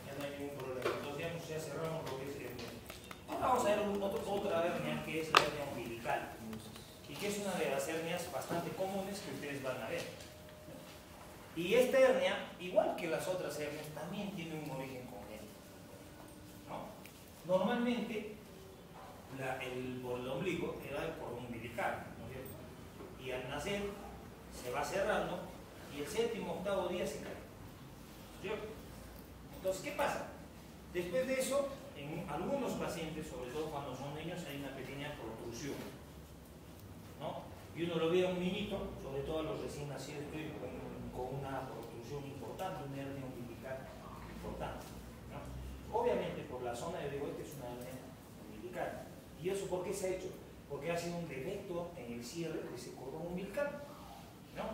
Ya no hay ningún problema. Entonces ya cerramos lo que es hernia. Ahora vamos a ver otra hernia que es la hernia umbilical. Y que es una de las hernias bastante comunes que ustedes van a ver. Y esta hernia, igual que las otras hernias, también tiene un origen congénito, ¿no? Normalmente, por el ombligo era el cordón umbilical, ¿no es cierto? Y al nacer se va cerrando y el séptimo, octavo día se cae, ¿no es cierto? Entonces, ¿qué pasa? Después de eso, en algunos pacientes, sobre todo cuando son niños, hay una pequeña protrusión, ¿no? Y uno lo ve a un niñito, sobre todo a los recién nacidos, con una protrusión importante, una hernia umbilical importante, ¿no? Obviamente por la zona de Degoite es una hernia umbilical. ¿Y eso por qué se ha hecho? Porque ha sido un defecto en el cierre de ese cordón umbilical, ¿no?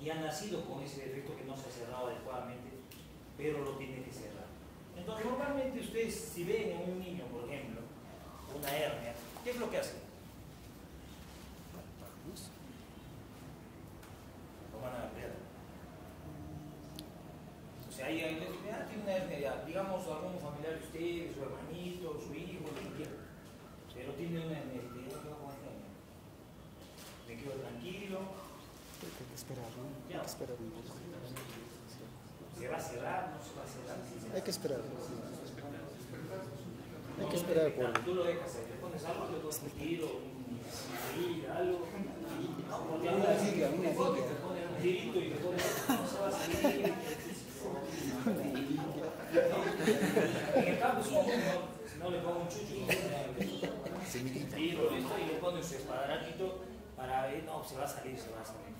Y ha nacido con ese defecto que no se ha cerrado adecuadamente, pero lo tiene que cerrar. Entonces normalmente ustedes, si ven en un niño, por ejemplo, una hernia, ¿qué es lo que hacen? Lo van a ver. O sea, tiene una hernia ya, digamos, algún familiar de usted, su hermanito, su hijo, lo que quiera, pero tiene una hernia, me quedo tranquilo. Hay que esperar, ¿no? Hay que esperar un poco. ¿Se va a cerrar? ¿No se va a cerrar? Hay que esperar. Hay que esperar por... Tú lo dejas ahí, le pones algo, le pones un tiro, un algo. Porque una silla, te pones un tirito y te pones, no se va a salir. En el campo es común, no le pongo un chucho, un tiro, y le pones su espadadraquito para ver, no, se va a salir, se va a salir.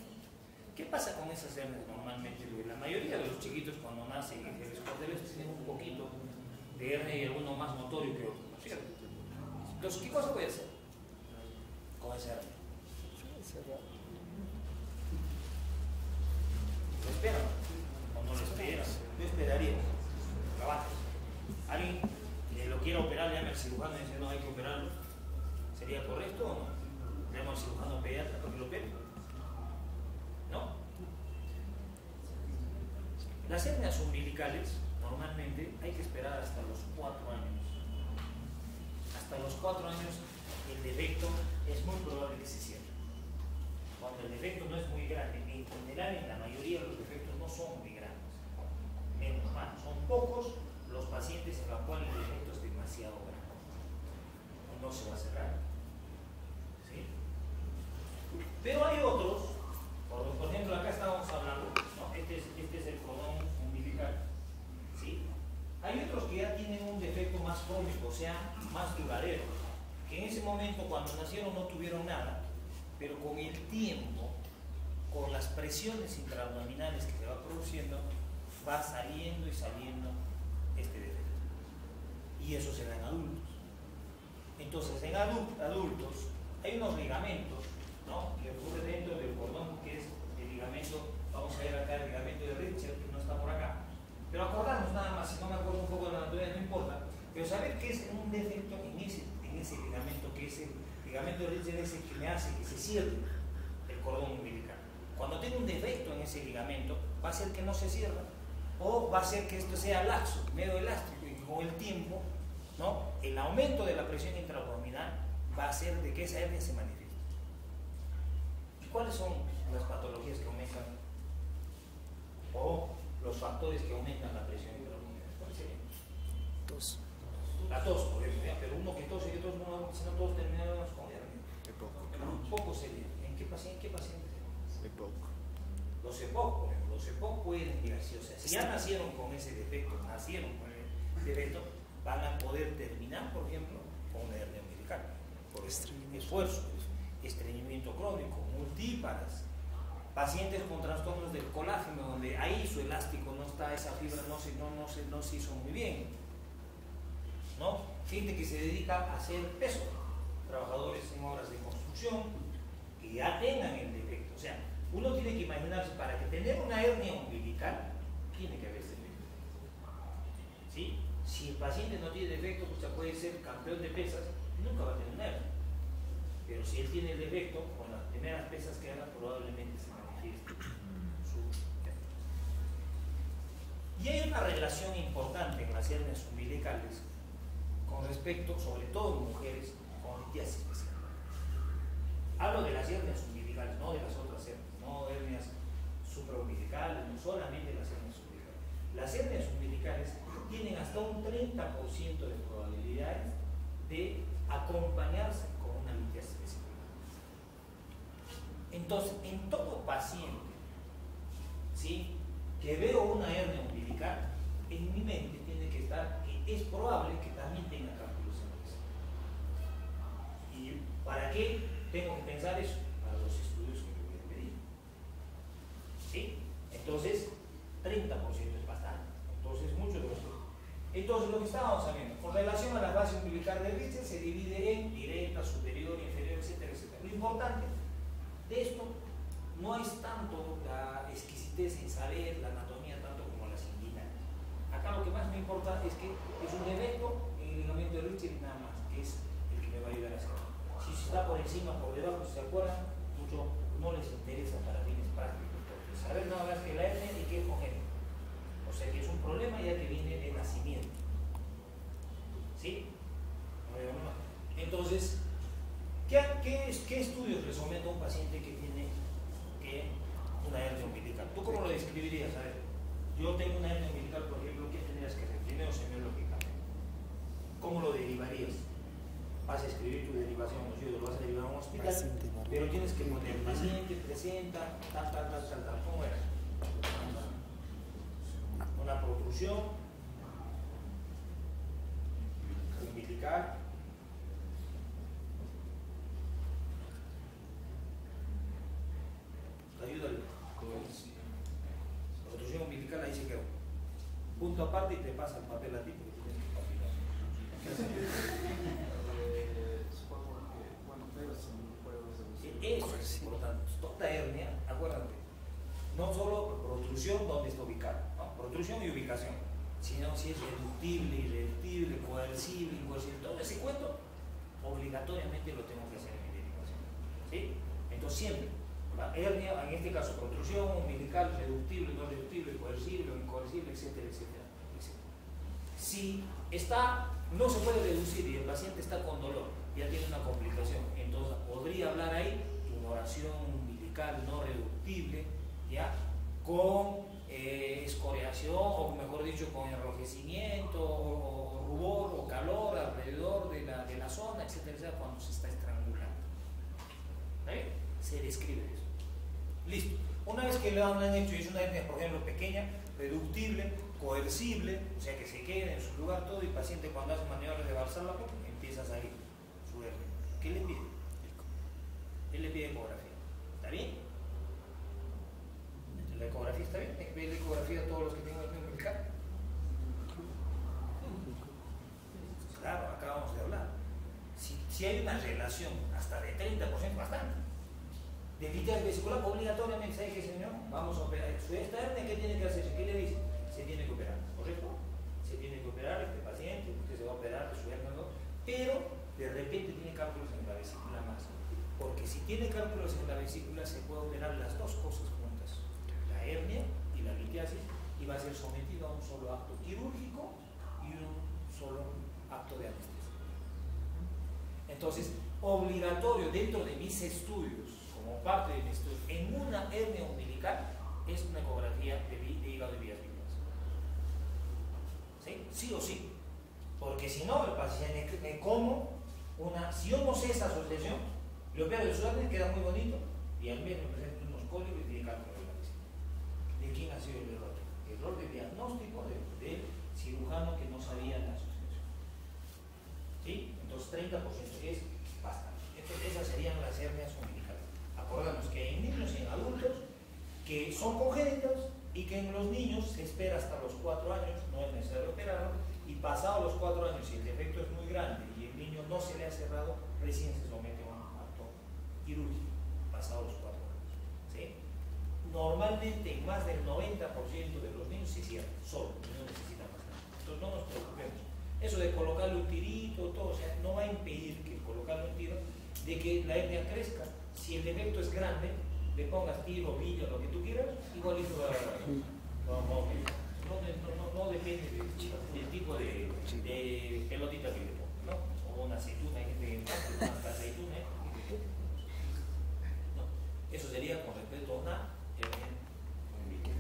¿Qué pasa con esas hernias normalmente? La mayoría de los chiquitos cuando nacen en el escordeles tienen un poquito de hernia y alguno más notorio que otro, ¿no es cierto? Entonces, ¿qué cosa puede hacer con esa hernia? ¿Lo esperan o no lo esperan? Yo esperaría. Trabajo. ¿Alguien lo quiere operar? Llame al cirujano y dice, no, hay que operarlo. ¿Sería correcto o no? Llamo al cirujano pediatra para que lo opere. ¿No? Las hernias umbilicales, normalmente, hay que esperar hasta los 4 años. Hasta los 4 años, el defecto es muy probable que se cierre. Cuando el defecto no es muy grande, en general, en la mayoría de los defectos no son muy grandes. Menos mal, son pocos los pacientes en los cuales el defecto es demasiado grande. No se va a cerrar. ¿Sí? Pero hay otros, por ejemplo, acá estábamos hablando, ¿no? Este es el cordón umbilical. ¿Sí? Hay otros que ya tienen un defecto más crónico, o sea, más duradero, que en ese momento cuando nacieron no tuvieron nada, pero con el tiempo, con las presiones intraabdominales que se va produciendo, va saliendo y saliendo este defecto. Y eso se da en adultos. Entonces, en adultos hay unos ligamentos, ¿no?, que ocurre dentro del cordón, que es el ligamento, vamos a ver acá el ligamento de Richter, que no está por acá. Pero acordarnos nada más, si no me acuerdo un poco de la anatomía, no importa, pero saber que es un defecto en ese ligamento, que es el ligamento de Richter, es el que me hace que se cierre el cordón umbilical. Cuando tiene un defecto en ese ligamento, va a ser que no se cierra, o va a ser que esto sea laxo, medio elástico, y con el tiempo, ¿no?, el aumento de la presión intraabdominal va a hacer de que esa hernia se manifieste. ¿Y cuáles son las patologías que aumentan, o los factores que aumentan la presión intraabdominal? ¿Cuáles serían? Tos. La tos, por ejemplo, ¿ya? Pero uno que tose, que tose, no, si no todos terminamos con hernia. Poco sería. ¿En qué paciente? EPOC. Los EPOC, por ejemplo, los EPOC pueden llegar, o sea, si ya nacieron con ese defecto, van a poder terminar, por ejemplo, con una hernia umbilical, por esfuerzo, estreñimiento crónico, multíparas, pacientes con trastornos del colágeno, donde ahí su elástico no está, esa fibra no se hizo muy bien, ¿no? Gente que se dedica a hacer peso, trabajadores en obras de construcción, que ya tengan el defecto. O sea, uno tiene que imaginarse, para que tener una hernia umbilical, tiene que haber ese defecto. ¿Sí? Si el paciente no tiene defecto, pues puede ser campeón de pesas, nunca va a tener una hernia. Pero si él tiene el defecto, con las primeras pesas que haga, probablemente se manifieste su hernia. Y hay una relación importante en las hernias umbilicales con respecto, sobre todo en mujeres, con litiasis especial. Hablo de las hernias umbilicales, no de las otras hernias, no hernias supraumbilicales, no solamente las hernias umbilicales. Las hernias umbilicales tienen hasta un 30% de probabilidades de acompañarse con una litiasis especial. Entonces, en todo paciente, ¿sí?, que veo una hernia umbilical, en mi mente tiene que estar que es probable que también tenga cálculos cervicales. ¿Y para qué tengo que pensar eso? Para los estudios que le voy a pedir. ¿Sí? Entonces, 30% es bastante. Entonces, mucho de los. Entonces, lo que estábamos sabiendo, con relación a la base umbilical de Richter, se divide en directa, superior, inferior, etcétera, etcétera. Lo importante de esto no es tanto la exquisitez en saber la anatomía tanto como las inguinales. Acá lo que más me importa es que es un defecto en el ligamento de Richter y nada más, que es el que me va a ayudar a hacer. Si está por encima o por debajo, si se acuerdan, mucho no les interesa para fines prácticos, porque saber nada más que la hernia y que es congénito. O sea que es un problema ya que viene de nacimiento. ¿Sí? Entonces, ¿qué estudios le someto a un paciente que tiene una hernia umbilical? ¿Tú cómo lo describirías? A ver, yo tengo una hernia umbilical, por ejemplo, ¿qué tendrías que hacer? Primero, semiológicamente. ¿Cómo lo derivarías? Vas a escribir tu derivación, ¿no? Lo vas a derivar a un hospital, pero tienes que poner paciente, presenta, tal. ¿Cómo era? Una protrusión umbilical. Ayúdale. Protrusión umbilical, ahí se quedó. Punto aparte y te pasa el papel a ti porque tienes que patinar. Eso es importante. Toda hernia, acuérdate, no solo protrusión donde está ubicado, ¿no? Protrusión y ubicación, sino si es reductible, irreductible, coercible, incoercible, todo ese cuento obligatoriamente lo tengo que hacer en mi derivación. ¿Sí? Entonces siempre, la hernia, en este caso protrusión umbilical, reductible, no reductible, coercible o incoercible, etcétera, etcétera, etcétera. Si no se puede reducir y el paciente está con dolor, ya tiene una complicación, entonces podría hablar ahí tumoración umbilical no reductible, ya, con escoriación, o mejor dicho, con enrojecimiento, o rubor, o calor alrededor de la zona, etcétera, etcétera, cuando se está estrangulando. ¿Eh? Se describe eso. Listo. Una vez que lo han hecho y es una hernia, por ejemplo, pequeña, reductible, coercible, o sea que se quede en su lugar todo y el paciente cuando hace maniobras de Valsalva empieza a salir su hernia. ¿Qué le pide? Él le pide ecografía. ¿Está bien? ¿La ecografía está bien? ¿Ve la ecografía a todos los que tengan hernia umbilical? Claro, acabamos de hablar. Si hay una relación hasta de 30%, bastante, de litiasis vesicular, obligatoriamente, ¿sabe qué, señor? Vamos a operar. Esta hernia, ¿qué tiene que hacer? ¿Qué le dice? Se tiene que operar, ¿correcto? Se tiene que operar este paciente, usted se va a operar de su hernia, ¿no? Pero de repente tiene cálculos en la vesícula más. Porque si tiene cálculos en la vesícula, se puede operar las dos cosas juntas, la hernia y la litiasis, y va a ser sometido a un solo acto quirúrgico y un solo acto de anestesia. Entonces, obligatorio dentro de mis estudios, como parte de mis estudios, en una hernia umbilical, es una ecografía de hígado y vías biliares. ¿Sí? Sí o sí. Porque si no, el paciente me como si yo no sé esa asociación, le opero de su hernia, queda muy bonito, y al menos me presento unos cólicos y tiene cálculo de la vesícula. ¿De quién ha sido el error? Error de diagnóstico del cirujano que no sabía la asociación. ¿Sí? Entonces 30% es bastante. Entonces esas serían las hernias umbilicales. Acordamos que hay niños y en adultos que son congénitas y que en los niños se espera hasta los 4 años, no es necesario operarlo, y pasado los 4 años, si el defecto es muy grande y el niño no se le ha cerrado, recién se somete a un acto quirúrgico, pasado los 4 años. ¿Sí? Normalmente más del 90% de los niños se cierran, solo, no necesitan más nada. Entonces no nos preocupemos. Eso de colocarle un tirito, todo, o sea, no va a impedir que colocarle un tiro, de que la hernia crezca. Si el defecto es grande, le pongas tiro, villa, lo que tú quieras, igualito va a morir. No depende del tipo de pelotita que le ponga, ¿no? O una aceituna, hay gente que encanta una aceituna, no. Eso sería con respecto a una hernia umbilical.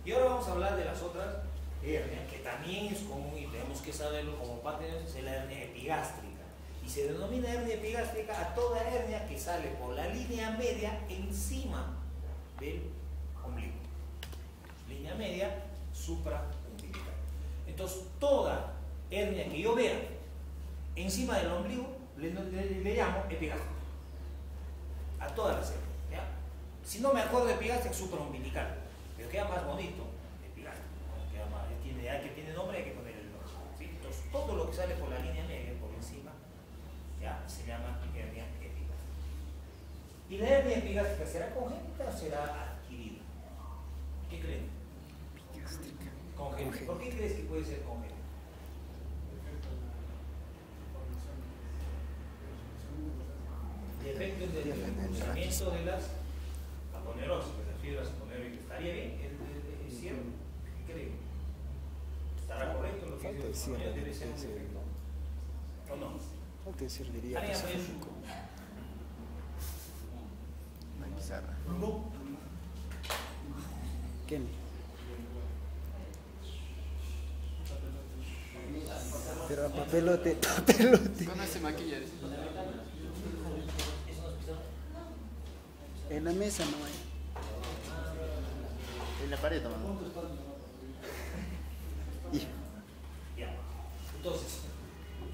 Y ahora vamos a hablar de las otras hernias, que también es común y tenemos que saberlo como parte de eso, es la hernia epigástrica. Y se denomina hernia epigástrica a toda hernia que sale por la línea media encima del ombligo. Línea media supraumbilical. Entonces, toda hernia que yo vea encima del ombligo le llamo epigástrica. A todas las hernias. ¿Ya? Si no me acuerdo de epigástrica, supraumbilical. Pero queda más bonito, epigástrica. Queda más, tiene nombre, hay que poner el nombre. ¿Sí? Entonces, todo lo que sale por la línea media, por encima, ya se llama hernia epigástrica. ¿Y la hernia epigástrica será congénita o será adquirida? ¿Qué creen? Congénita. ¿Por qué crees que puede ser congénita? Defecto en el cruzamiento de las aponeuroses, de las fibras aponeurales. ¿Estaría bien? ¿Es cierto? ¿Qué creen? ¿Estará correcto lo que dice? Debe ser un defecto. ¿O no? No te serviría que es físico. Una pizarra. No. ¿Quién? Pero papelote. ¿Cuándo se maquilla? En la mesa no hay. En la pared, mano. Ya. Entonces,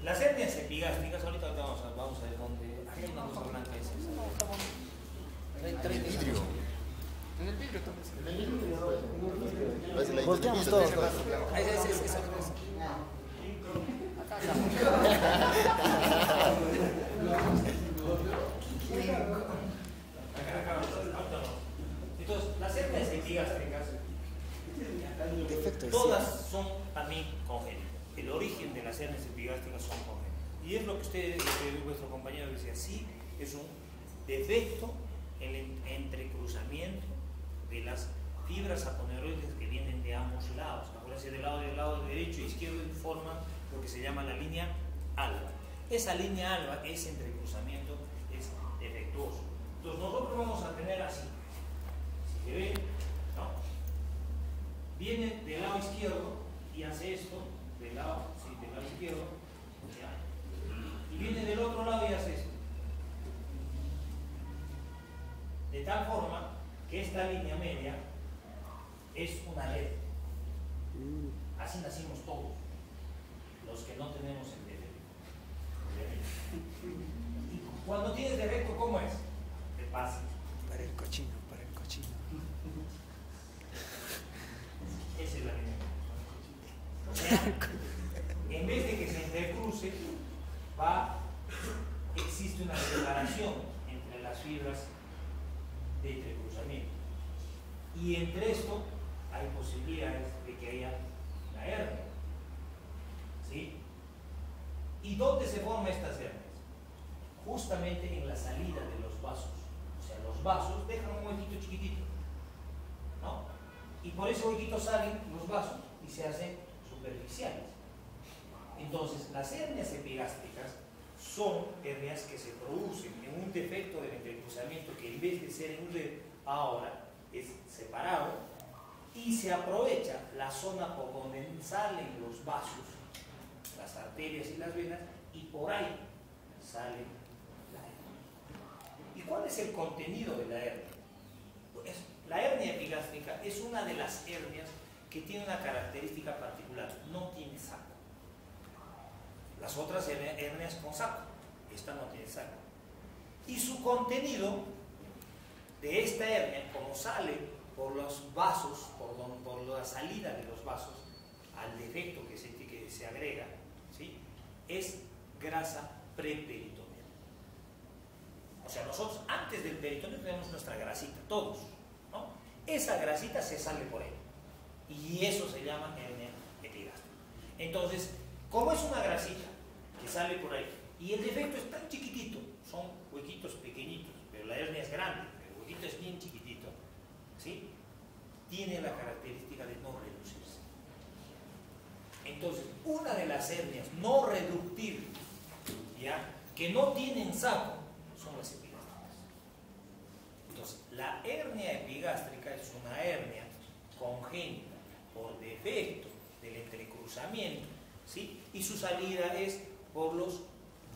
las hernias epigástricas, ahorita vamos a ver dónde. Aquí hay una cosa blanca, es esa. En el vidrio. En el vidrio también. Volteamos todos. Esa. Entonces, las hernias epigástricas, todas son también congénitas. El origen de las hernias epigástricas son congénitas. Y es lo que vuestro compañero decía, sí, es un defecto en el entrecruzamiento de las fibras aponeuroides que vienen de ambos lados. Acuérdense, del lado derecho e izquierdo forman lo que se llama la línea alba. Esa línea alba, ese entrecruzamiento es defectuoso. Entonces nosotros vamos a tener así. Si se ve, ¿no? Viene del lado izquierdo y hace esto, del lado izquierdo, ¿ya? Y viene del otro lado y hace esto. De tal forma que esta línea media es una red. Así nacimos todos, los que no tenemos el defecto. Y cuando tienes defecto, ¿cómo es? Te pasa. Para el cochino. Esa es la línea. O sea, en vez de que se intercruce, existe una separación entre las fibras de entrecruzamiento. Y entre esto hay posibilidades de que haya una hernia. ¿Sí? ¿Y dónde se forman estas hernias? Justamente en la salida de los vasos. O sea, los vasos dejan un huequito chiquitito, ¿no? Y por ese huequito salen los vasos y se hacen superficiales. Entonces, las hernias epigástricas son hernias que se producen en un defecto del entrecruzamiento que en vez de ser en red, ahora es separado y se aprovecha la zona por donde salen los vasos, las arterias y las venas, y por ahí sale la hernia. ¿Y cuál es el contenido de la hernia? Pues, la hernia epigástrica es una de las hernias que tiene una característica particular, no tiene saco. Las otras hernias con saco, esta no tiene saco. Y su contenido de esta hernia, como sale por los vasos, por la salida de los vasos, al defecto que se agrega, ¿sí? Es grasa preperitoneal. O sea, nosotros antes del peritoneo tenemos nuestra grasita, todos, ¿no? Esa grasita se sale por ahí. Y eso se llama hernia epigástrica. Entonces, como es una grasita que sale por ahí, y el defecto es tan chiquitito, son huequitos pequeñitos, pero la hernia es grande, el huequito es bien chiquitito, ¿sí? Tiene la característica de no reducirse. Entonces, una de las hernias no reductibles, ¿ya?, que no tienen saco, son las epigástricas. Entonces, la hernia epigástrica es una hernia congénita por defecto del entrecruzamiento, ¿sí?, y su salida es por los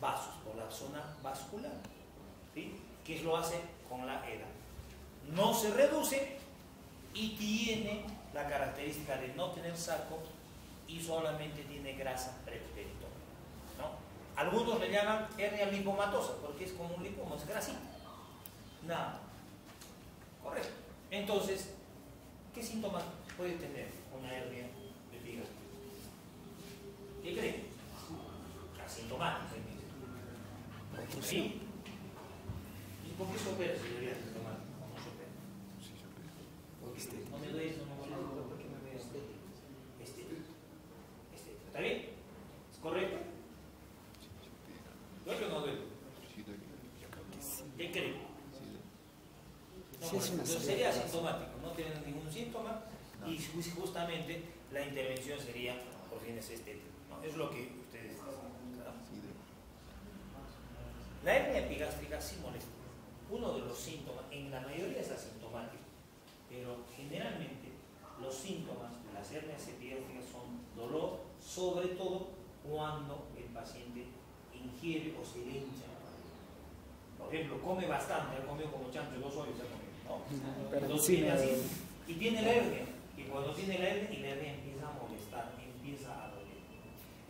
vasos, por la zona vascular, ¿sí?, que lo hace con la edad. No se reduce y tiene la característica de no tener saco y solamente tiene grasa preperitoniana, ¿no? Algunos le llaman hernia lipomatosa porque es como un lipoma, es grasita. Nada. Correcto. Entonces, ¿qué síntomas puede tener una hernia epigástrica? ¿Qué creen? Asintomática. ¿Sí? ¿Y por qué se opera si debería asintomática? ¿Cómo se opera? Porque no me duele eso, no me duele, ¿por qué me veo estético? ¿Está bien? ¿Es correcto? ¿Duele o no duele? ¿Qué creen? No, Sí, es una entonces sería asintomático, no tiene ningún síntoma y justamente la intervención sería por fines estéticos, ¿no? Es lo que ustedes dicen, ¿verdad? La hernia epigástrica sí molesta. Uno de los síntomas, en la mayoría es asintomático, pero generalmente los síntomas de las hernias epigástricas son dolor, sobre todo cuando el paciente ingiere o se le hincha. Por ejemplo, come bastante, ha comido como chancho 2 horas, ¿no? Pero Entonces sí viene me así duele. y tiene la hernia. Y cuando tiene la hernia empieza a molestar, empieza a doler.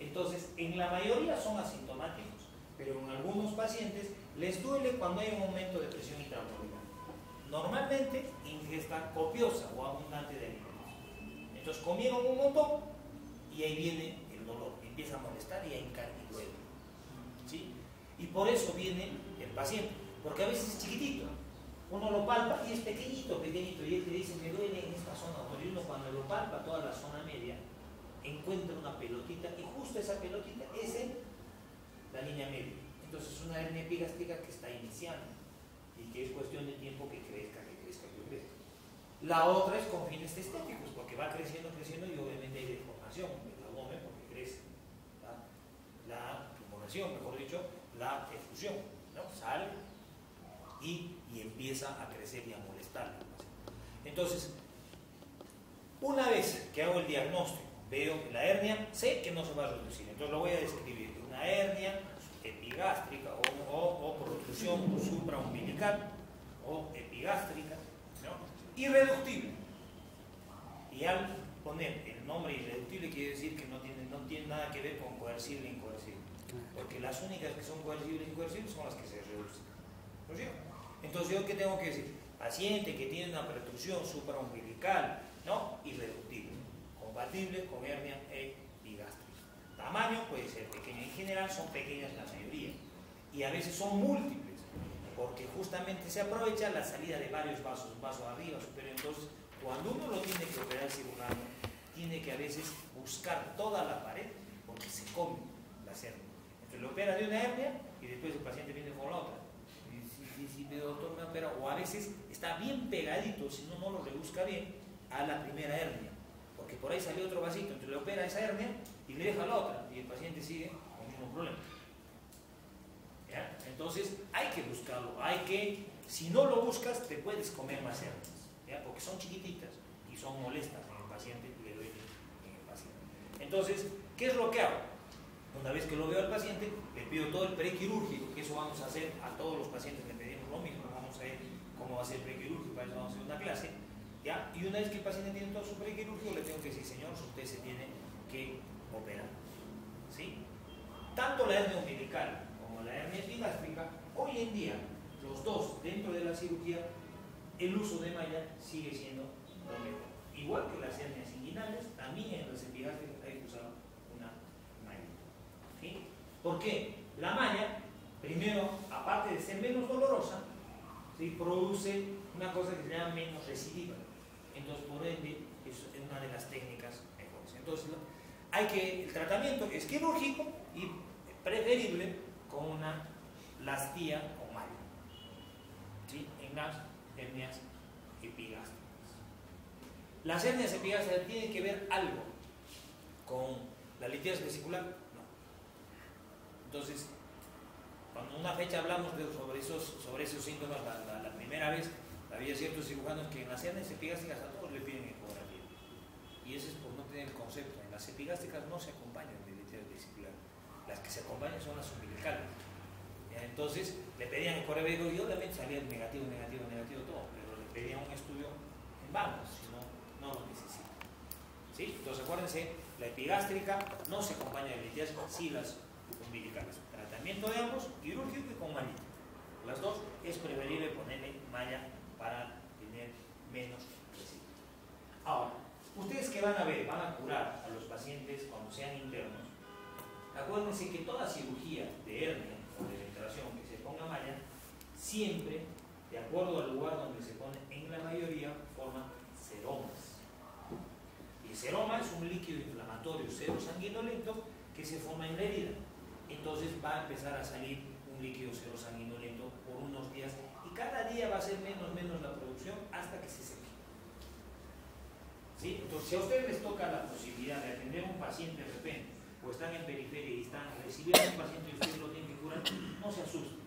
Entonces, en la mayoría son asintomáticos, pero en algunos pacientes les duele cuando hay un aumento de presión intraabdominal. Normalmente, ingesta copiosa o abundante de alimentos. Entonces, comieron un montón y ahí viene el dolor, empieza a molestar y a hincar y duele. ¿Sí? Y por eso viene el paciente, porque a veces es chiquitito. Uno lo palpa y es pequeñito, pequeñito, y él te dice, me duele en esta zona. Y uno cuando lo palpa toda la zona media, encuentra una pelotita, y justo esa pelotita es en la línea media. Entonces es una hernia epigástrica que está iniciando, y que es cuestión de tiempo que crezca. La otra es con fines estéticos, porque va creciendo, y obviamente hay deformación del abdomen, porque crece la tumoración, mejor dicho, la efusión, ¿no? Sale y empieza a crecer y a molestar. Entonces, una vez que hago el diagnóstico, veo la hernia, sé que no se va a reducir, entonces lo voy a describir. Una hernia epigástrica o protrusión supraumbilical o epigástrica, ¿no?, irreductible. Y al poner el nombre irreductible quiere decir que no tiene nada que ver con coercible e incoercible, porque las únicas que son coercibles e incoercibles son las que se reducen, ¿no es cierto? Entonces, ¿yo qué tengo que decir? Paciente que tiene una protrusión supraumbilical, ¿no?, irreductible, compatible con hernia epigástrica. Tamaño puede ser pequeño, en general son pequeñas la mayoría, y a veces son múltiples, porque justamente se aprovecha la salida de varios vasos, un vaso arriba, superior. Entonces, cuando uno lo tiene que operar cirujano, tiene que a veces buscar toda la pared, porque se come las hernias. Entonces, le opera de una hernia y después el paciente viene con la otra. Y si el doctor me opera, o a veces está bien pegadito, si no lo rebusca bien, a la primera hernia, porque por ahí salió otro vasito, entonces le opera esa hernia y le deja la otra, y el paciente sigue con el mismo problema. ¿Ya? Entonces hay que buscarlo, si no lo buscas te puedes comer más hernias, ¿ya?, porque son chiquititas y son molestas en el paciente y le duele en el paciente. Entonces, ¿qué es lo que hago? Una vez que lo veo al paciente, le pido todo el prequirúrgico, que eso vamos a hacer a todos los pacientes, le pedimos lo mismo, vamos a ver cómo va a ser el prequirúrgico, para eso vamos a hacer una clase, ¿ya? Y una vez que el paciente tiene todo su prequirúrgico, le tengo que decir, señor, usted se tiene que operar, ¿sí? Tanto la hernia umbilical como la hernia epigástrica, hoy en día, los dos dentro de la cirugía, el uso de malla sigue siendo lo mejor. Igual que las hernias inguinales, también en las epigástricas hay que usar una malla. ¿Sí? ¿Por qué? La malla, primero, aparte de ser menos dolorosa, ¿sí?, produce una cosa que se llama menos recidiva. Entonces, por ende, es una de las técnicas mejores. Entonces, el tratamiento es quirúrgico y preferible con una lastía con malla, ¿sí?, en las hernias epigástricas. Las hernias epigástricas tienen que ver algo con ¿La litiasis vesicular? No. Entonces, cuando una fecha hablamos sobre esos síntomas, la primera vez, había ciertos cirujanos que en las hernias epigástricas a todos le piden ecografía. Y eso es por no tener el concepto. En las epigástricas no se acompañan de litiasis vesicular. Las que se acompañan son las umbilicales. Entonces, le pedían ecografía y obviamente salía negativo todo, pero le pedían un estudio en vano, si no lo necesita. ¿Sí? Entonces, acuérdense, la epigástrica no se acompaña de litiasis, sí las umbilicales. Tratamiento de ambos, quirúrgico y con mallita. Las dos es preferible ponerle malla para tener menos residuos. Ahora, ustedes que van a ver, van a curar a los pacientes cuando sean internos. Acuérdense que toda cirugía de hernia o de ventilación que se ponga malla, siempre, de acuerdo al lugar donde se pone, en la mayoría forman seromas. Y el seroma es un líquido inflamatorio serosanguinolento que se forma en la herida. Entonces va a empezar a salir un líquido serosanguinolento por unos días y cada día va a ser menos la producción hasta que se seque. ¿Sí? Entonces, si a ustedes les toca la posibilidad de atender a un paciente de repente, o están en periferia y están recibiendo a un paciente y ustedes lo tienen que curar, no se asusten.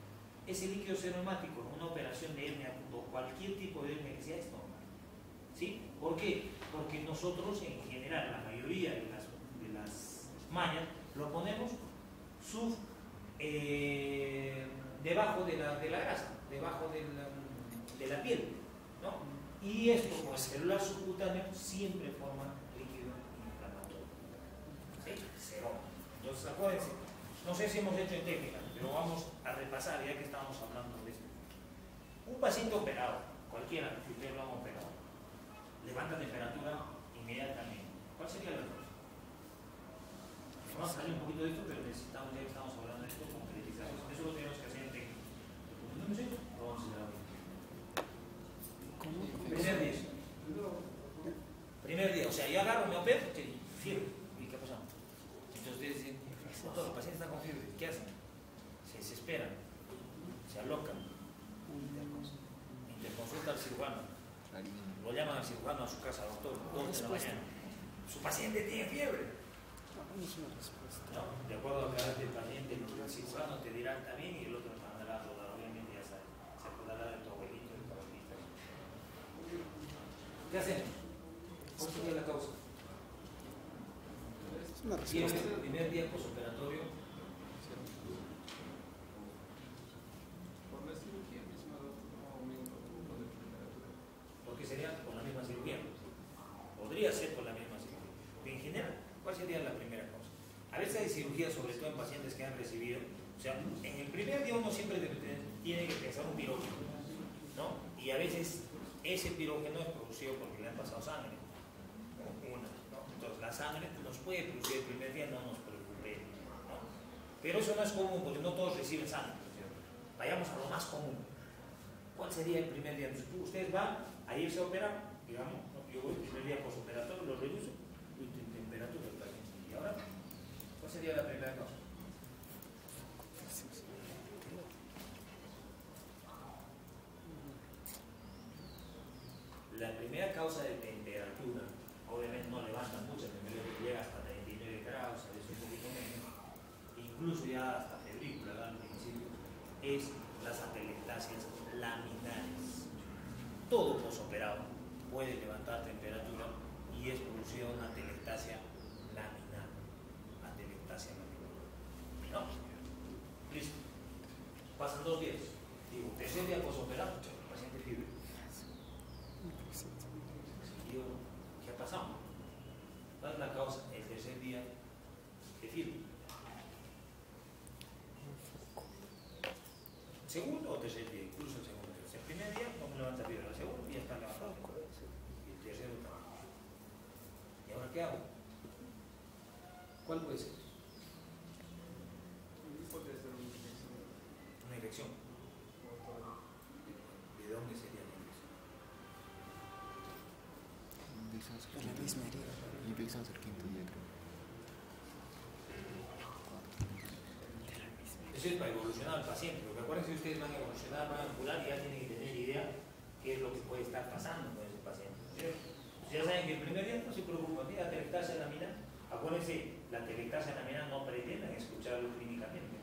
Ese líquido seromático en una operación de hernia o cualquier tipo de hernia que sea es normal. ¿Sí? ¿Por qué? Porque nosotros, en general, la mayoría de las mallas lo ponemos debajo de la grasa, debajo de la piel, ¿no? Y esto con el celular subcutáneo siempre forma líquido inflamatorio. ¿Sí? Seroma. Entonces, acuérdense, no sé si hemos hecho en técnica, pero vamos a repasar ya que estamos hablando de esto. Un paciente operado, cualquiera que ustedes lo han operado, levanta temperatura inmediatamente. ¿Cuál sería la cosa? Vamos a salir un poquito de esto, pero necesitamos, ya que estamos hablando de esto, concretizar. Eso lo tenemos que hacer en técnica. ¿No hemos hecho? Lo vamos a hacer ahora. Primer día, o sea, yo agarro, me opero, fiebre. ¿Y qué ha pasado? Entonces ustedes dicen, doctor, el paciente está con fiebre, ¿qué hacen? Se desesperan, se alocan, interconsulta al cirujano, lo llaman al cirujano a su casa, doctor, 2 de la mañana. Su paciente tiene fiebre. No, de acuerdo al carácter del paciente, el cirujano te dirá también y el otro te mandará a rodar, obviamente ya sabe, se acordará de tu abuelito y de tu abuelita. ¿Qué hacemos? ¿Cuál sería la causa? Fiebre, primer día posoperatorio. Por la cirugía misma no aumenta el punto de temperatura. ¿Por qué sería? Por la misma cirugía. Podría ser por la misma cirugía. Pero en general, ¿cuál sería la primera causa? A veces hay cirugías, sobre todo en pacientes que han recibido, o sea, en el primer día uno siempre tiene que pensar un pirógeno, ¿no? Y a veces ese pirógeno es producido porque le han pasado sangre, ¿no? Entonces la sangre nos puede producir el primer día, no nos preocupe, ¿no? Pero eso no es común porque no todos reciben sangre, ¿cierto? Vayamos a lo más común. ¿Cuál sería el primer día? Entonces, ustedes van a irse a operar, digamos, yo voy el primer día posoperatorio, lo reduce, temperatura del paciente. ¿Y ahora? ¿Cuál sería la primera causa? La primera causa de temperatura, obviamente no levanta mucho, primero que llega hasta 39 grados, a veces un poquito menos, incluso ya hasta febrícula al principio, es las atelectasias laminares. Todo posoperado puede levantar temperatura y es producida una atelectasia laminar. Atelectasia laminar. ¿No? Listo. Pasan 2 días. Digo, tercer día posoperado, el paciente fiebre. Digo, ¿qué ha pasado? ¿Cuál es la causa? El tercer día de fiebre. ¿Segundo o tercer día? Incluso el segundo. El primer día no me levanta fiebre, el segundo ya está levantado. Y el tercero también. ¿Y ahora qué hago? ¿Cuál puede ser? Puede ser una infección. Una infección. ¿De dónde sería la infección? Infección Infección quinto día, creo. Eso es para evolucionar al paciente, porque acuérdense que ustedes van a evolucionar, van a curar y ya tienen que tener idea qué es lo que puede estar pasando con ese paciente. ¿Sí? Ya saben que el primer día no se preocupen, atelectasia laminar, acuérdense la atelectasia laminar no pretenden escucharlo clínicamente.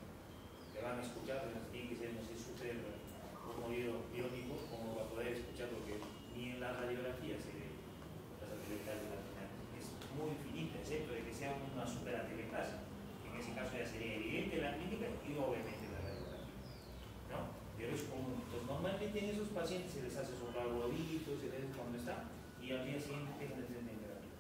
Le van a escuchar, pero tiene que ser, no sé, súper como biónico, como va a poder escuchar, porque ni en la radiografía se ve las atelectasias laminares. Es muy finita, excepto de que sea una super atelectasia. En ese caso ya sería evidente la clínica y obviamente la radiografía, ¿no? Pero es común. Entonces, normalmente en esos pacientes se les hace soplar globitos, se les cuando está, y al día siguiente dejan de tener temperatura.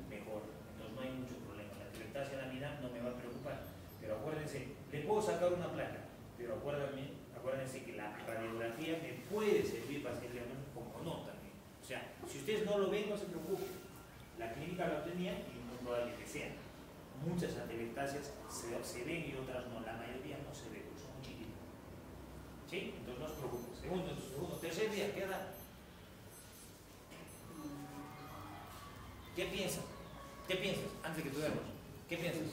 Mejor. Entonces no hay mucho problema. La atelectasia laminar no me va a preocupar. Pero acuérdense, le puedo sacar una placa, pero acuérdense que la radiografía me puede servir para hacer el diagnóstico como no también. O sea, si ustedes no lo ven, no se preocupen. La clínica lo tenía y es muy probable que sea. Muchas atelectasias se ven y otras no, la mayoría no se ven, son muy chiquitas. ¿Sí? Entonces no se preocupen. Segundo, tercer día, queda. ¿Qué piensas? ¿Qué piensas? Antes de que tú duermas. ¿Qué piensas?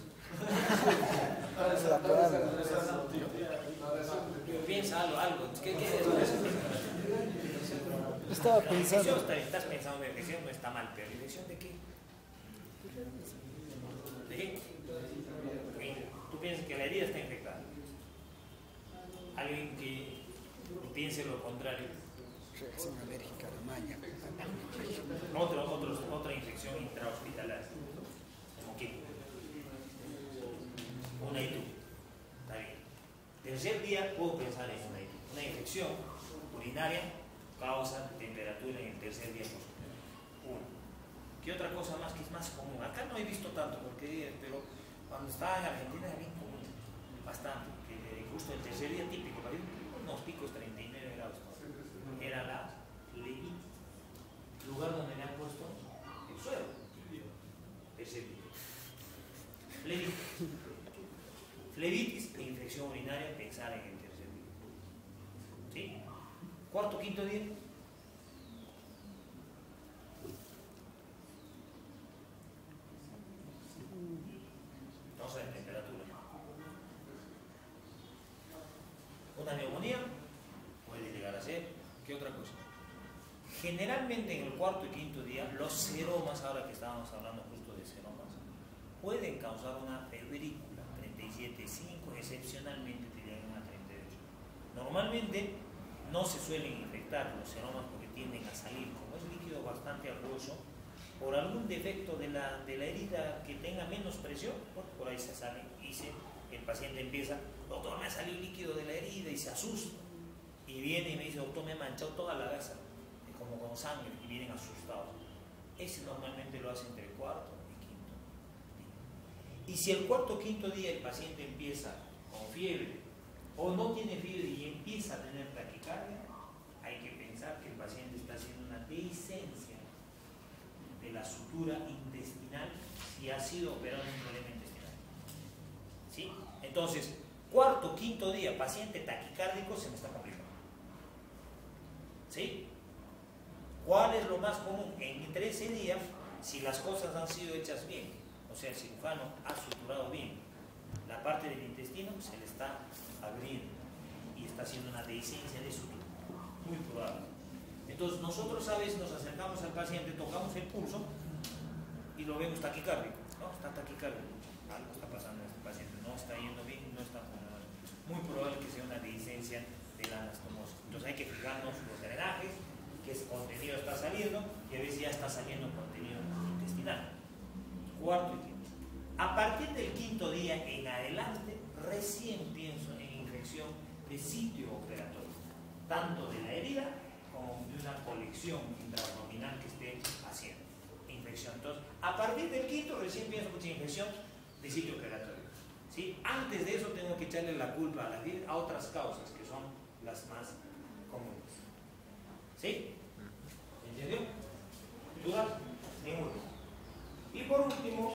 Piensa algo. ¿Qué es? Estaba pensando. Estás pensando en infección, no está mal, pero ¿infección de qué? ¿De qué? Tú piensas que la herida está infectada. Alguien que piense lo contrario. Reacción alérgica a la maña. Otra infección intrahospitalaria. ¿Como qué? Una ITU. Está bien. Tercer día puedo pensar en una ITU. Una infección urinaria causa temperatura en el tercer día posterior. Uno. ¿Qué otra cosa más que es más común? Acá no he visto tanto, pero cuando estaba en Argentina era bien común. Bastante. Que justo el tercer día típico, unos picos 39 grados. Era la flebitis. Lugar donde le han puesto el suero. Tercer día. Flebitis. Flebitis e infección urinaria, pensar en el tercer día. ¿Sí? Cuarto, quinto día. Vamos a ver temperatura. Una neumonía puede llegar a ser. ¿Qué otra cosa? Generalmente en el cuarto y quinto día, los seromas, ahora que estábamos hablando justo de seromas, pueden causar una febrícula 37,5, excepcionalmente te llegan a 38. Normalmente no se suelen infectar los seromas porque tienden a salir, como es líquido bastante acuoso, por algún defecto de la herida que tenga menos presión, por ahí se sale y el paciente empieza, doctor, me ha salido líquido de la herida y se asusta. Y viene y me dice, doctor, me ha manchado toda la gasa, como con sangre, y vienen asustados. Ese normalmente lo hace entre el cuarto y quinto día. Y si el cuarto o quinto día el paciente empieza con fiebre, o no tiene fiebre y empieza a tener taquicardia, hay que pensar que el paciente está haciendo una dehiscencia de la sutura intestinal si ha sido operado en un problema intestinal. ¿Sí? Entonces, cuarto, quinto día, paciente taquicárdico, se me está complicando. ¿Sí? ¿Cuál es lo más común? Entre ese día, si las cosas han sido hechas bien, o sea, el cirujano ha suturado bien, la parte del intestino se le está abriendo y está haciendo una dehiscencia de sutura. Muy probable. Entonces, nosotros a veces nos acercamos al paciente, tocamos el pulso y lo vemos taquicárdico. No, está taquicárdico. Algo está pasando en este paciente, no está yendo bien, no está funcionando. Muy probable que sea una dehiscencia de la anastomosis. Entonces hay que fijarnos los drenajes, qué contenido está saliendo, y a veces ya está saliendo contenido intestinal. Cuarto y quinto. A partir del quinto día en adelante, recién pienso en infección de sitio operatorio, tanto de la herida como de una colección intraabdominal que esté haciendo. Infección. Entonces, a partir del quinto, recién pienso en infección de sitio operatorio. ¿Sí? Antes de eso tengo que echarle la culpa a la vida a otras causas que son las más comunes. ¿Sí? ¿Entendió? ¿Dudas? Ninguna. Y por último,